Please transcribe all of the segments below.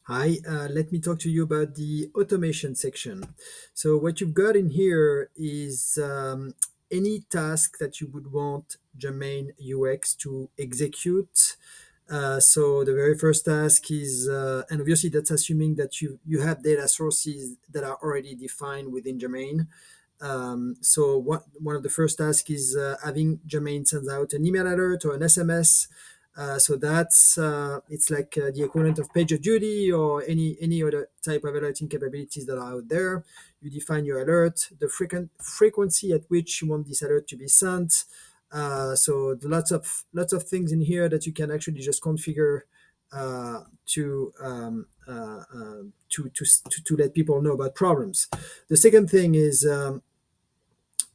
Hi, let me talk to you about the automation section. So what you've got in here is any task that you would want Germain UX to execute. So the very first task is, and obviously that's assuming that you have data sources that are already defined within Germain. So one of the first tasks is having Germain sends out an email alert or an SMS. So that's it's like the equivalent of PagerDuty or any other type of alerting capabilities that are out there. You define your alert, the frequency at which you want this alert to be sent. So lots of things in here that you can actually just configure to let people know about problems. The second thing is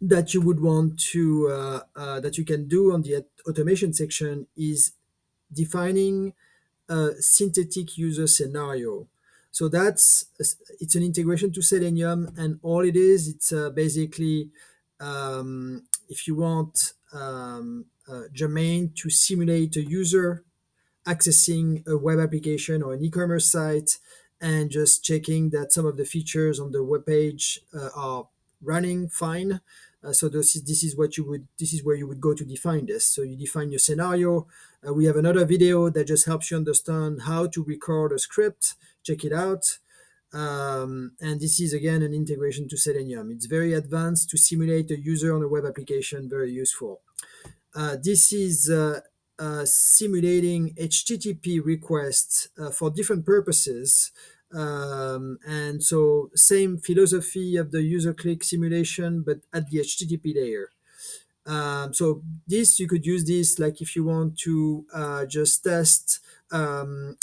that you would want to that you can do on the automation section is defining a synthetic user scenario. So it's an integration to Selenium, and all it is, it's basically if you want Germain to simulate a user accessing a web application or an e-commerce site and just checking that some of the features on the web page are running fine. So this is where you would go to define this. So you define your scenario. We have another video that just helps you understand how to record a script. Check it out. And this is again an integration to Selenium. It's very advanced to simulate a user on a web application. Very useful. This is simulating HTTP requests for different purposes. And so same philosophy of the user click simulation, but at the HTTP layer. So this, you could use this like if you want to just test,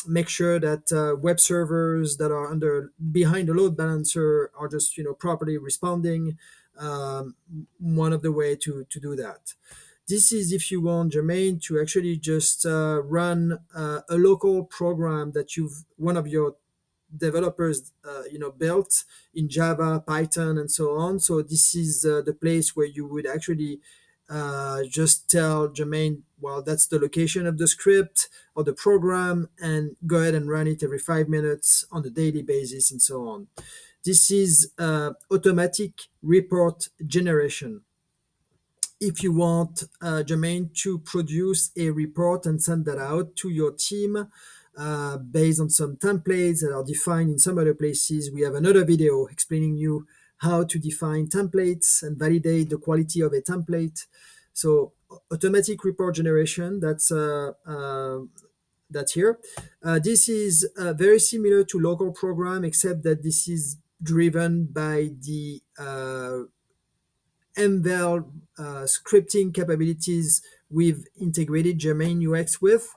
make sure that web servers that are under behind the load balancer are just properly responding. One of the way to do that. This is if you want Germain to actually just run a local program that one of your developers built in Java, Python, and so on. So this is the place where you would actually just tell Germain, well, that's the location of the script or the program, and go ahead and run it every 5 minutes on a daily basis, and so on. This is automatic report generation. If you want Germain to produce a report and send that out to your team based on some templates that are defined in some other places, we have another video explaining you how to define templates and validate the quality of a template. So automatic report generation, that's here. This is very similar to local program, except that this is driven by the MVAL scripting capabilities we've integrated Germain UX with.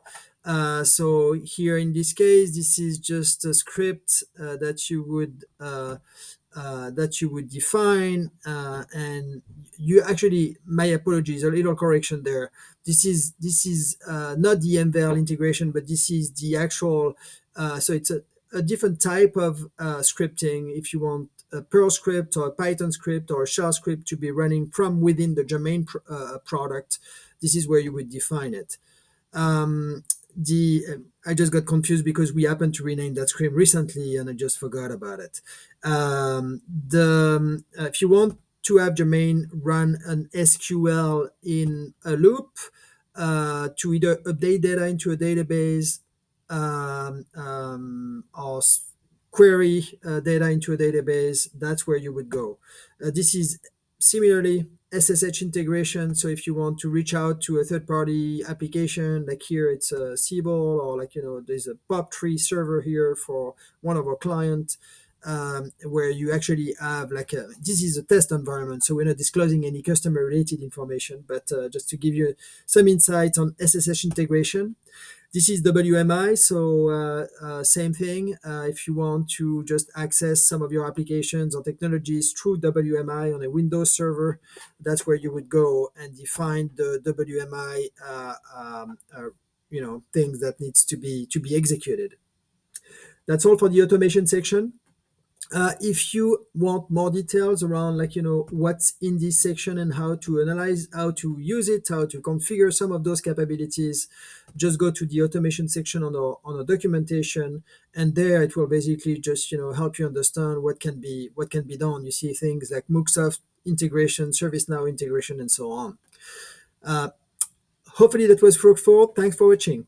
So here in this case, this is just a script that you would define, and you actually, my apologies, a little correction there. This is not the MVAL integration, but this is the actual. So it's a different type of scripting. If you want a Perl script or a Python script or a shell script to be running from within the Germain product, this is where you would define it. The I just got confused because we happened to rename that script recently and I just forgot about it. The If you want to have Germain run an SQL in a loop to either update data into a database or query data into a database, that's where you would go. This is similarly SSH integration. So if you want to reach out to a third-party application, like here it's a Cbol, or there's a POP3 server here for one of our clients, where you actually have this is a test environment, so we're not disclosing any customer-related information, but just to give you some insights on SSH integration. This is WMI, so same thing. If you want to just access some of your applications or technologies through WMI on a Windows server, that's where you would go and define the WMI, things that needs to be executed. That's all for the automation section. If you want more details around, like, what's in this section and how to analyze, how to use it, how to configure some of those capabilities, just go to the automation section on our documentation, and there it will basically just help you understand what can be done. You see things like Mooksoft integration, ServiceNow integration, and so on. Uh, Hopefully that was fruitful. Thanks for watching.